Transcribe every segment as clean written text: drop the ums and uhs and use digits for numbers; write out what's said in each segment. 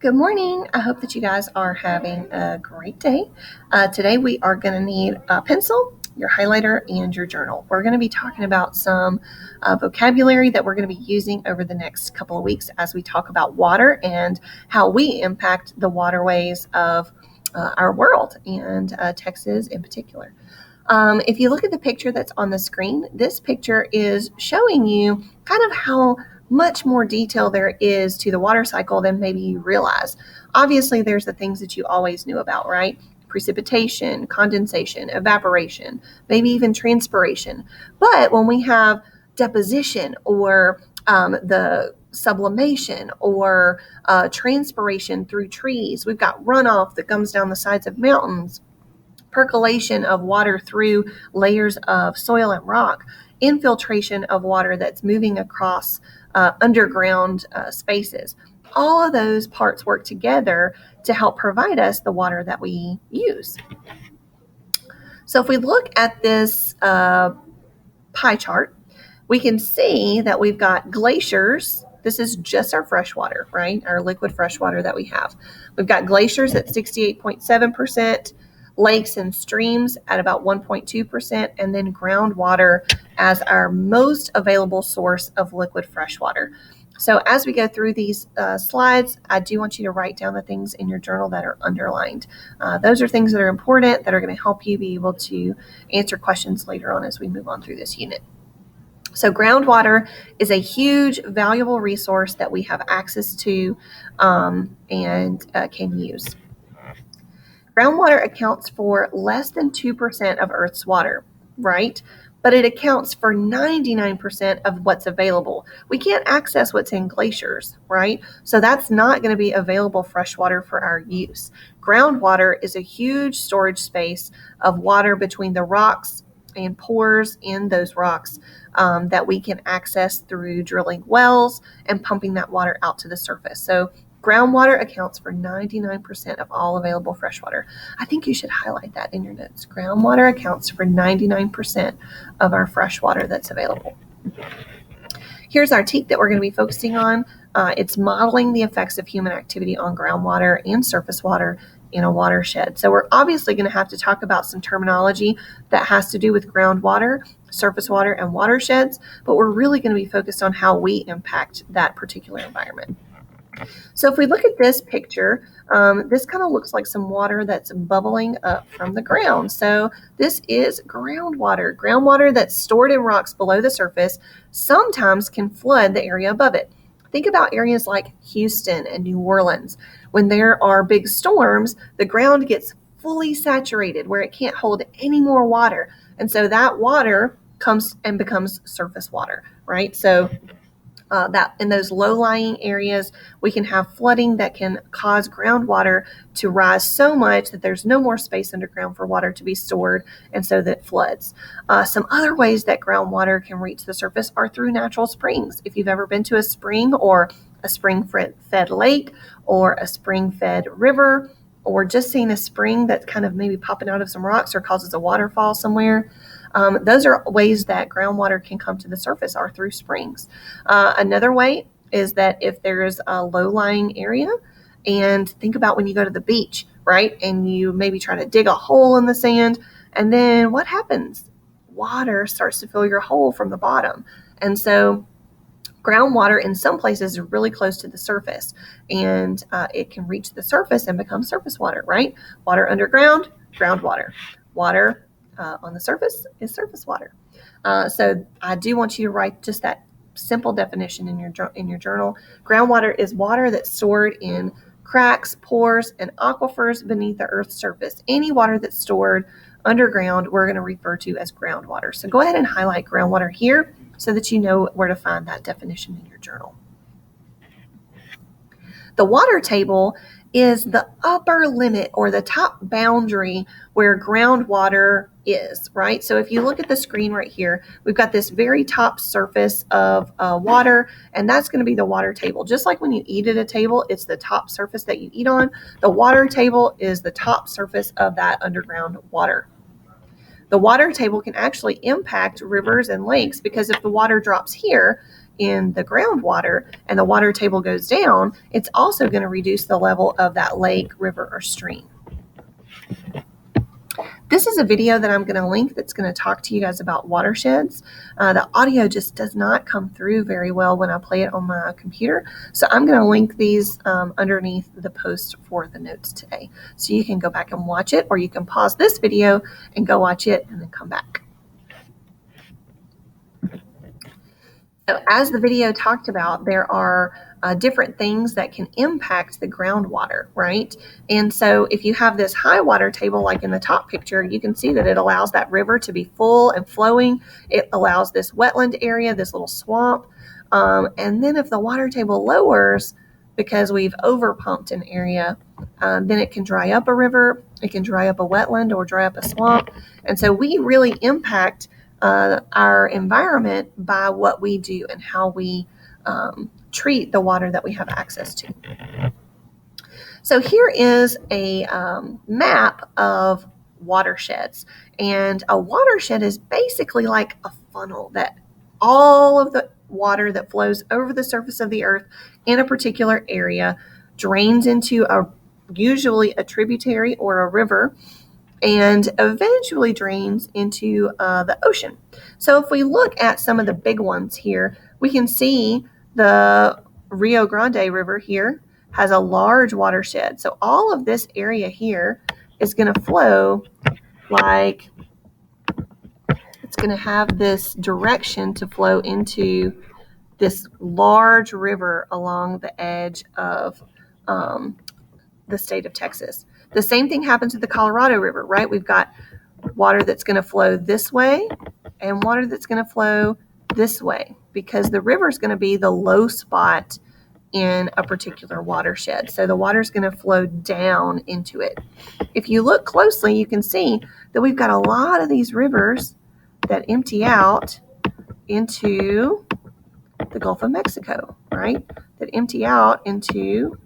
Good morning. I hope that you guys are having a great day. Today we are going to need a pencil, your highlighter, and your journal. We're going to be talking about some vocabulary that we're going to be using over the next couple of weeks as we talk about water and how we impact the waterways of our world and Texas in particular. If you look at the picture that's on the screen, this picture is showing you kind of how much more detail there is to the water cycle than maybe you realize. Obviously, there's the things that you always knew about, right? Precipitation, condensation, evaporation, maybe even transpiration. But when we have deposition or the sublimation or transpiration through trees, we've got runoff that comes down the sides of mountains, percolation of water through layers of soil and rock, infiltration of water that's moving across underground spaces. All of those parts work together to help provide us the water that we use. So if we look at this pie chart, we can see that we've got glaciers. This is just our fresh water, right? Our liquid fresh water that we have. We've got glaciers at 68.7%, lakes and streams at about 1.2%, and then groundwater as our most available source of liquid fresh water. So as we go through these slides, I do want you to write down the things in your journal that are underlined. Those are things that are important that are going to help you be able to answer questions later on as we move on through this unit. So groundwater is a huge, valuable resource that we have access to and can use. Groundwater accounts for less than 2% of Earth's water, right? But it accounts for 99% of what's available. We can't access what's in glaciers, right? So that's not going to be available fresh water for our use. Groundwater is a huge storage space of water between the rocks and pores in those rocks that we can access through drilling wells and pumping that water out to the surface. So groundwater accounts for 99% of all available freshwater. I think you should highlight that in your notes. Groundwater accounts for 99% of our freshwater that's available. Here's our TEK that we're going to be focusing on. It's modeling the effects of human activity on groundwater and surface water in a watershed. So we're obviously going to have to talk about some terminology that has to do with groundwater, surface water, and watersheds, but we're really going to be focused on how we impact that particular environment. So if we look at this picture, this kind of looks like some water that's bubbling up from the ground. So this is groundwater that's stored in rocks below the surface, sometimes can flood the area above it. Think about areas like Houston and New Orleans. When there are big storms, the ground gets fully saturated where it can't hold any more water. And so that water comes and becomes surface water, right? So that in those low-lying areas, we can have flooding that can cause groundwater to rise so much that there's no more space underground for water to be stored, and so that floods. Some other ways that groundwater can reach the surface are through natural springs. If you've ever been to a spring or a spring-fed lake or a spring-fed river, or just seen a spring that's kind of maybe popping out of some rocks or causes a waterfall somewhere, those are ways that groundwater can come to the surface, are through springs. Another way is that if there's a low-lying area, and think about when you go to the beach, right, and you maybe try to dig a hole in the sand, and then what happens? Water starts to fill your hole from the bottom. And so groundwater in some places is really close to the surface, and it can reach the surface and become surface water, right? Water underground, groundwater. Water on the surface is surface water. So I do want you to write just that simple definition in your journal. Groundwater is water that's stored in cracks, pores, and aquifers beneath the Earth's surface. Any water that's stored underground, we're going to refer to as groundwater. So go ahead and highlight groundwater here so that you know where to find that definition in your journal. The water table is the upper limit or the top boundary where groundwater is, right? So if you look at the screen right here, we've got this very top surface of water, and that's going to be the water table. Just like when you eat at a table, it's the top surface that you eat on. The water table is the top surface of that underground water. The water table can actually impact rivers and lakes because if the water drops here, in the groundwater and the water table goes down, it's also going to reduce the level of that lake, river, or stream. This is a video that I'm going to link that's going to talk to you guys about watersheds. The audio just does not come through very well when I play it on my computer. So I'm going to link these underneath the post for the notes today. So you can go back and watch it, or you can pause this video and go watch it and then come back. So as the video talked about, there are different things that can impact the groundwater, right? And so if you have this high water table, like in the top picture, you can see that it allows that river to be full and flowing. It allows this wetland area, this little swamp. And then if the water table lowers, because we've overpumped an area, then it can dry up a river, it can dry up a wetland, or dry up a swamp. And so we really impact our environment by what we do and how we treat the water that we have access to. So here is a map of watersheds, and a watershed is basically like a funnel that all of the water that flows over the surface of the earth in a particular area drains into usually a tributary or a river, and eventually drains into the ocean. So if we look at some of the big ones here, we can see the Rio Grande River here has a large watershed. So all of this area here is going to flow like, it's going to have this direction to flow into this large river along the edge of the state of Texas. The same thing happens with the Colorado River, right? We've got water that's going to flow this way and water that's going to flow this way, because the river is going to be the low spot in a particular watershed. So the water is going to flow down into it. If you look closely, you can see that we've got a lot of these rivers that empty out into the Gulf of Mexico, right? That empty out into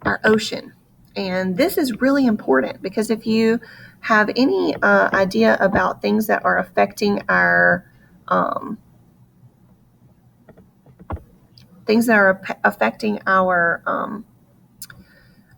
our ocean. And this is really important, because if you have any idea about things that are affecting our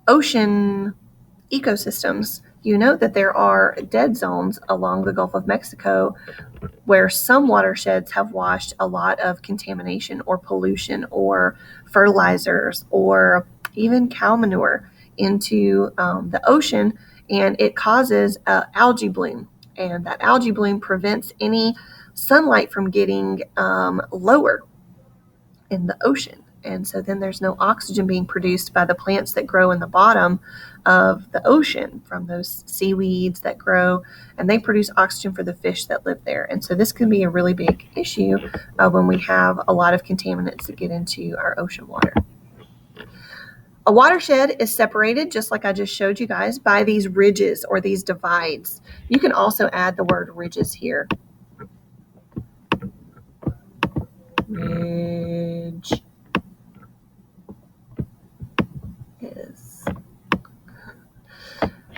ocean ecosystems, you know that there are dead zones along the Gulf of Mexico where some watersheds have washed a lot of contamination or pollution or fertilizers or even cow manure into the ocean, and it causes algae bloom. And that algae bloom prevents any sunlight from getting lower in the ocean. And so then there's no oxygen being produced by the plants that grow in the bottom of the ocean from those seaweeds that grow, and they produce oxygen for the fish that live there. And so this can be a really big issue when we have a lot of contaminants that get into our ocean water. A watershed is separated, just like I just showed you guys, by these ridges or these divides. You can also add the word ridges here. Ridge is.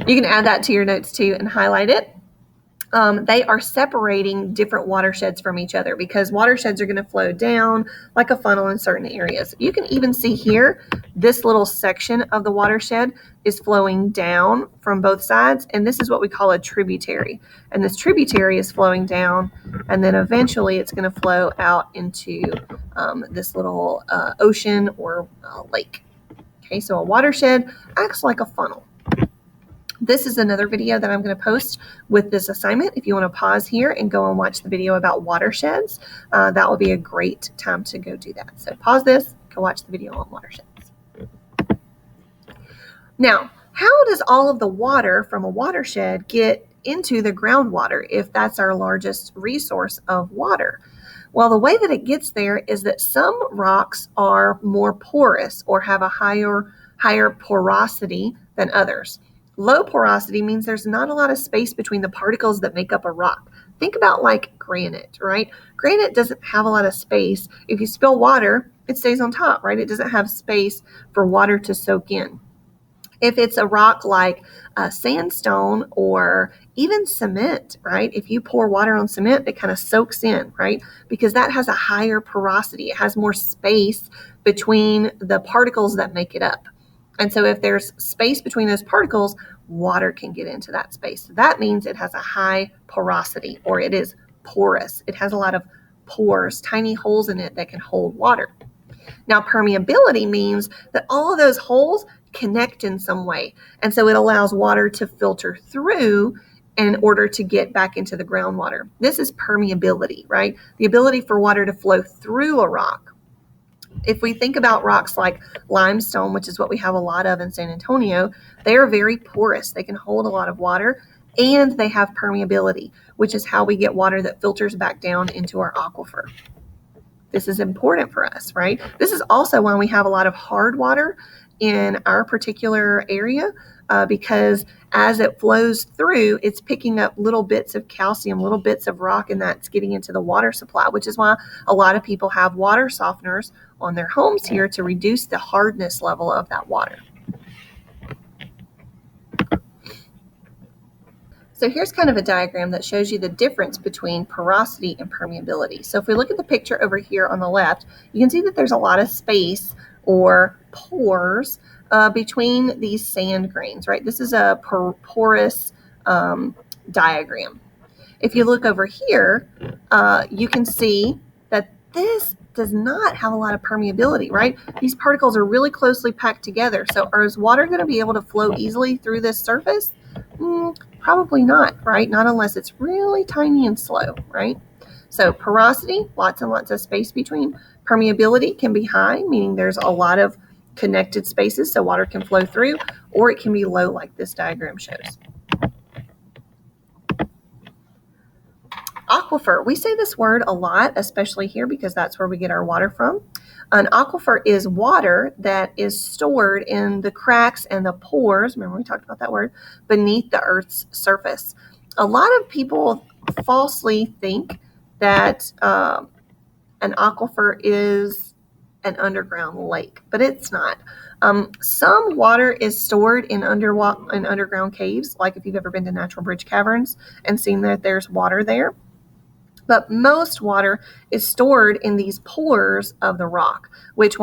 You can add that to your notes too and highlight it. They are separating different watersheds from each other, because watersheds are going to flow down like a funnel in certain areas. You can even see here, this little section of the watershed is flowing down from both sides, and this is what we call a tributary. And this tributary is flowing down, and then eventually it's going to flow out into this little ocean or lake. Okay, so a watershed acts like a funnel. This is another video that I'm going to post with this assignment. If you want to pause here and go and watch the video about watersheds, that will be a great time to go do that. So pause this, go watch the video on watersheds. Now, how does all of the water from a watershed get into the groundwater if that's our largest resource of water? Well, the way that it gets there is that some rocks are more porous or have a higher porosity than others. Low porosity means there's not a lot of space between the particles that make up a rock. Think about like granite, right? Granite doesn't have a lot of space. If you spill water, it stays on top, right? It doesn't have space for water to soak in. If it's a rock like sandstone or even cement, right? If you pour water on cement, it kind of soaks in, right? Because that has a higher porosity. It has more space between the particles that make it up. And so if there's space between those particles, water can get into that space. So that means it has a high porosity, or it is porous. It has a lot of pores, tiny holes in it that can hold water. Now, permeability means that all of those holes connect in some way. And so it allows water to filter through in order to get back into the groundwater. This is permeability, right? The ability for water to flow through a rock. If we think about rocks like limestone, which is what we have a lot of in San Antonio, they are very porous. They can hold a lot of water, and they have permeability, which is how we get water that filters back down into our aquifer. This is important for us, right? This is also why we have a lot of hard water in our particular area, because as it flows through, it's picking up little bits of calcium, little bits of rock, and that's getting into the water supply, which is why a lot of people have water softeners on their homes here to reduce the hardness level of that water. So here's kind of a diagram that shows you the difference between porosity and permeability. So if we look at the picture over here on the left, you can see that there's a lot of space or pores between these sand grains, right? This is a porous diagram. If you look over here, you can see that this does not have a lot of permeability, right? These particles are really closely packed together. So is water going to be able to flow easily through this surface? Probably not, right? Not unless it's really tiny and slow, right? So porosity, lots and lots of space between. Permeability can be high, meaning there's a lot of connected spaces so water can flow through, or it can be low like this diagram shows. Aquifer, we say this word a lot, especially here because that's where we get our water from. An aquifer is water that is stored in the cracks and the pores, remember we talked about that word, beneath the Earth's surface. A lot of people falsely think that an aquifer is an underground lake, but it's not. Some water is stored in underground caves, like if you've ever been to Natural Bridge Caverns and seen that there's water there. But most water is stored in these pores of the rock, which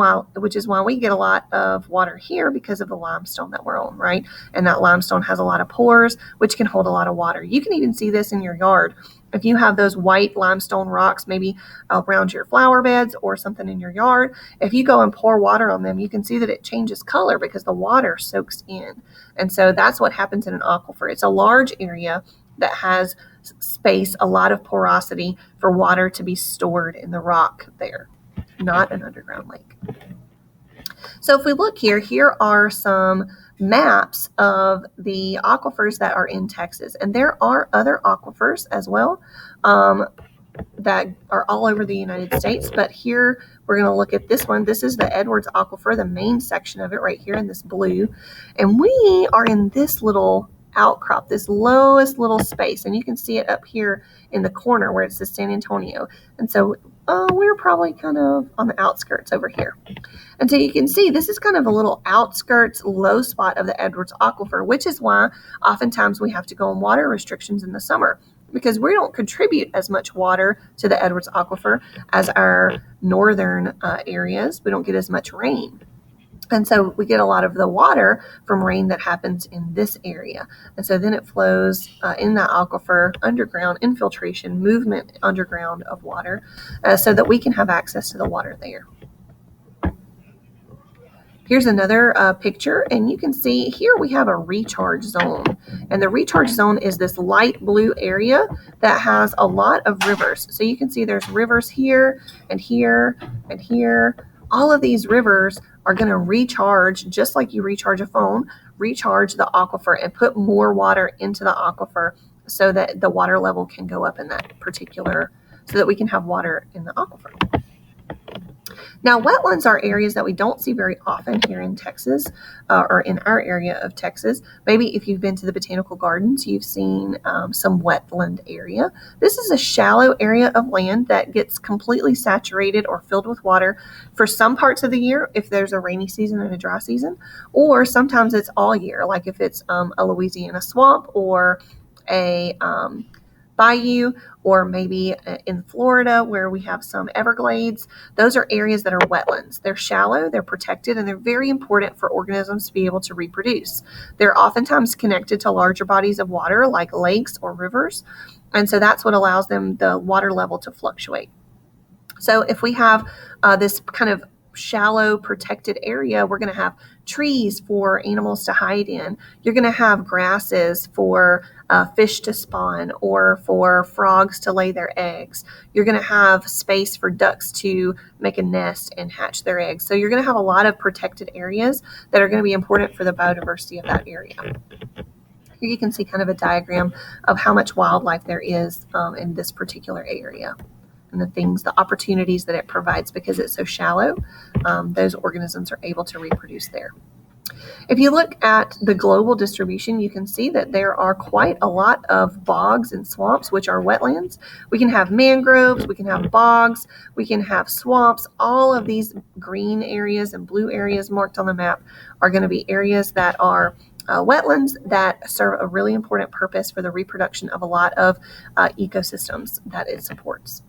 is why we get a lot of water here because of the limestone that we're on, right? And that limestone has a lot of pores, which can hold a lot of water. You can even see this in your yard. If you have those white limestone rocks, maybe around your flower beds or something in your yard, if you go and pour water on them, you can see that it changes color because the water soaks in. And so that's what happens in an aquifer. It's a large area that has space, a lot of porosity for water to be stored in the rock there, not an underground lake. So if we look here are some maps of the aquifers that are in Texas, and there are other aquifers as well that are all over the United States, but here we're going to look at this one. This is the Edwards Aquifer, the main section of it right here in this blue, and we are in this little outcrop, this lowest little space, and you can see it up here in the corner where it says San Antonio. And so we're probably kind of on the outskirts over here. And so you can see this is kind of a little outskirts low spot of the Edwards Aquifer, which is why oftentimes we have to go on water restrictions in the summer, because we don't contribute as much water to the Edwards Aquifer as our northern areas. We don't get as much rain. And so we get a lot of the water from rain that happens in this area. And so then it flows in that aquifer underground, infiltration, movement underground of water, so that we can have access to the water there. Here's another picture, and you can see here we have a recharge zone. And the recharge zone is this light blue area that has a lot of rivers. So you can see there's rivers here and here and here. All of these rivers are going to recharge, just like you recharge a phone, recharge the aquifer and put more water into the aquifer so that the water level can go up in that particular, so that we can have water in the aquifer. Now, wetlands are areas that we don't see very often here in Texas or in our area of Texas. Maybe if you've been to the botanical gardens, you've seen some wetland area. This is a shallow area of land that gets completely saturated or filled with water for some parts of the year if there's a rainy season and a dry season, or sometimes it's all year, like if it's a Louisiana swamp or a bayou, or maybe in Florida where we have some Everglades. Those are areas that are wetlands. They're shallow, they're protected, and they're very important for organisms to be able to reproduce. They're oftentimes connected to larger bodies of water like lakes or rivers, and so that's what allows the water level to fluctuate. So if we have this kind of shallow protected area, we're going to have trees for animals to hide in. You're going to have grasses for fish to spawn or for frogs to lay their eggs. You're going to have space for ducks to make a nest and hatch their eggs. So you're going to have a lot of protected areas that are going to be important for the biodiversity of that area. Here you can see kind of a diagram of how much wildlife there is in this particular area, and the opportunities that it provides because it's so shallow. Those organisms are able to reproduce there. If you look at the global distribution, you can see that there are quite a lot of bogs and swamps, which are wetlands. We can have mangroves, we can have bogs, we can have swamps. All of these green areas and blue areas marked on the map are going to be areas that are wetlands that serve a really important purpose for the reproduction of a lot of ecosystems that it supports.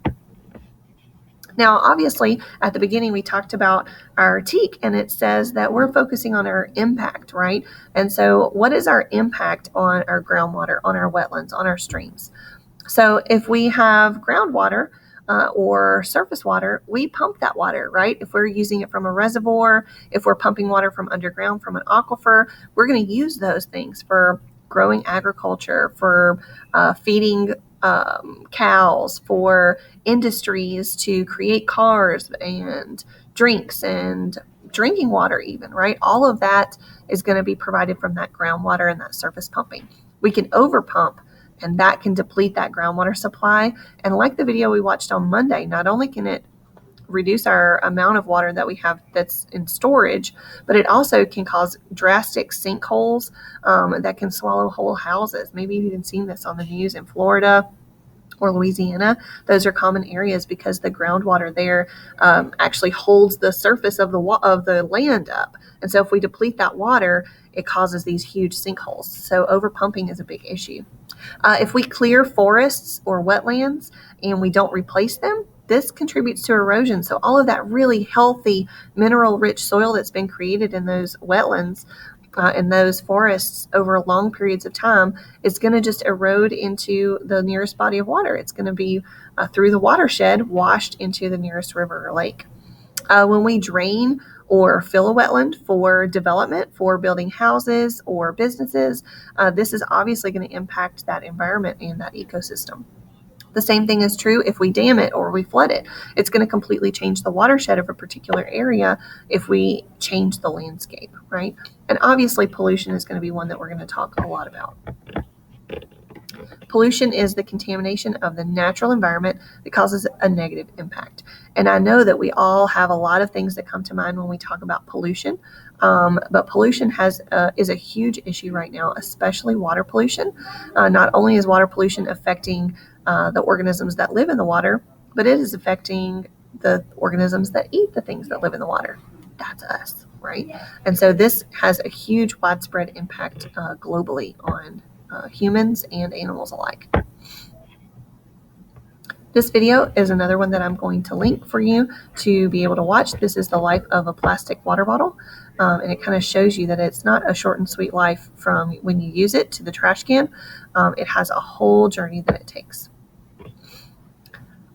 Now, obviously, at the beginning, we talked about our TEK, and it says that we're focusing on our impact, right? And so what is our impact on our groundwater, on our wetlands, on our streams? So if we have groundwater or surface water, we pump that water, right? If we're using it from a reservoir, if we're pumping water from underground from an aquifer, we're going to use those things for growing agriculture, for feeding cows, for industries to create cars and drinks and drinking water even, right? All of that is going to be provided from that groundwater and that surface pumping. We can overpump, and that can deplete that groundwater supply. And like the video we watched on Monday, not only can it reduce our amount of water that we have that's in storage, but it also can cause drastic sinkholes that can swallow whole houses. Maybe you've even seen this on the news in Florida or Louisiana. Those are common areas because the groundwater there actually holds the surface of the land up. And so if we deplete that water, it causes these huge sinkholes. So overpumping is a big issue. If we clear forests or wetlands and we don't replace them, this contributes to erosion. So all of that really healthy, mineral-rich soil that's been created in those wetlands in those forests over long periods of time is going to just erode into the nearest body of water. It's going to be through the watershed washed into the nearest river or lake. When we drain or fill a wetland for development, for building houses or businesses, this is obviously going to impact that environment and that ecosystem. The same thing is true if we dam it or we flood it. It's going to completely change the watershed of a particular area if we change the landscape, right? And obviously pollution is going to be one that we're going to talk a lot about. Pollution is the contamination of the natural environment that causes a negative impact. And I know that we all have a lot of things that come to mind when we talk about pollution, but pollution is a huge issue right now, especially water pollution. Not only is water pollution affecting the organisms that live in the water, but it is affecting the organisms that eat the things that live in the water. That's us, right? And so this has a huge widespread impact globally on humans and animals alike. This video is another one that I'm going to link for you to be able to watch. This is the life of a plastic water bottle. And it kind of shows you that it's not a short and sweet life from when you use it to the trash can. It has a whole journey that it takes.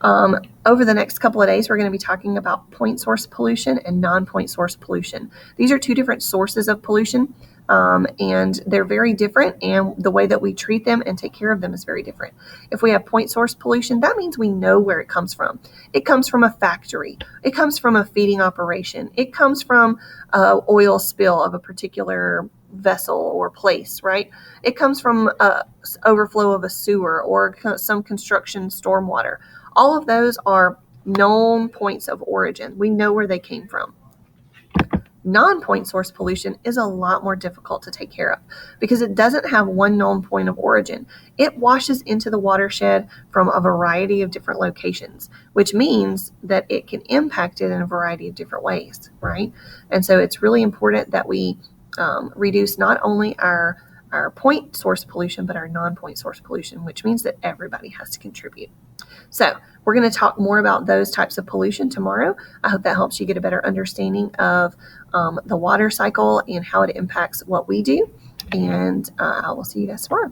Over the next couple of days, we're going to be talking about point source pollution and non-point source pollution. These are two different sources of pollution, and they're very different, and the way that we treat them and take care of them is very different. If we have point source pollution, that means we know where it comes from. It comes from a factory. It comes from a feeding operation. It comes from an oil spill of a particular vessel or place, right? It comes from overflow of a sewer or some construction stormwater. All of those are known points of origin. We know where they came from. Non-point source pollution is a lot more difficult to take care of because it doesn't have one known point of origin. It washes into the watershed from a variety of different locations, which means that it can impact it in a variety of different ways, right? And so it's really important that we reduce not only our point source pollution, but our non-point source pollution, which means that everybody has to contribute. So we're going to talk more about those types of pollution tomorrow. I hope that helps you get a better understanding of the water cycle and how it impacts what we do. And I will see you guys tomorrow.